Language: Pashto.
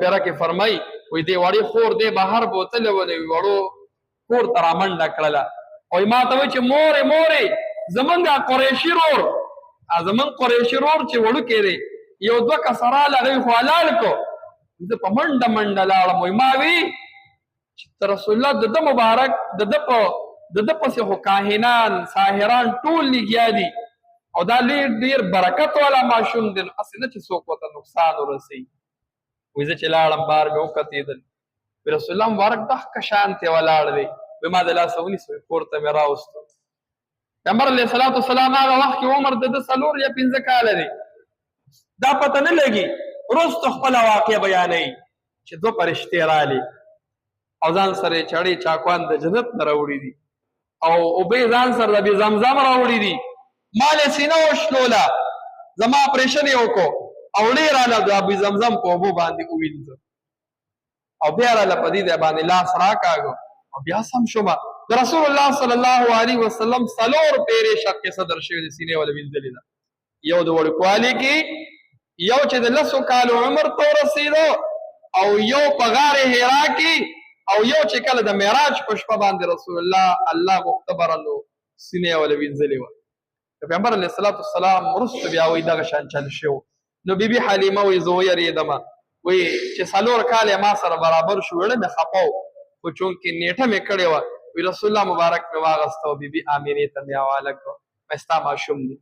پیره کې فرمایي وایي دې وړې خور دې بهر بوتلې ولې وړو کور ته رامنډه کړله وایي ما ته وایي چې مورې مورې زمونږ قریشي رور زمونږ قریشي رور چې وړوکی دی یو دوه کسه راله هغوی خو حلال کو زه په منډه منډه لاړم وایي ما وی چې رسول الله د ده مبارک د ده پسې خو کاهنان ساحران ټول لګیا دي او دا ډېر برکت والا ماشوم دی نو هسې نه چې څوک ورته نقصان ورسوي وایي زه چې لاړم بار مې وکتېدل رسول الله مبارک دغه شانتې ولاړ دی وایي ما د لاسه ونیسو کور ته مې راوستو پیغمبر علیه الصلاة والسلام هغه وخت کې عمر د ده 4 یا 5 کاله دی دا پته نه لګي وروسته خپله واقع بیانوي چې 2 فرشتې رالي او ځان سره یې چړې چاکوان د جنت نه راوړي دي او اوبې ځان سره د بې زمزم راوړي دي ما لې سینه وشلوله زما اپریشن یې وکړو او ډېر راله د بې زمزم په اوبو باندې ووینځه او بیا راله په دې ځای باندې لاس راکاږو او بیا سم شومه د رسول الله صلی الله علیه وسلم 4 پیرې شقې صدر شوي د سینې وله وینځلې ده یو د وړوکوالي کې یو چې د 10 کالو عمر ته ورسېدو او یو په غار حرا کې او یو چې کله د معراج په شپه باندې رسول الله مختبرلو سینې وله وینځلې وه د پیغمبر علیه الصلاة والسلام وروسته بیا وایي دغه شان چل شو نو بیبي حلیمه وایي زه ویرېدمه وایي چې 4 کاله ما سره برابر شو زړه مې خفه و خو چونکې نیټه مې کړې وه وایي رسول الله مبارک مې واغسته او بیبي آمینې ته مې حواله کړه ستا ماشوم دی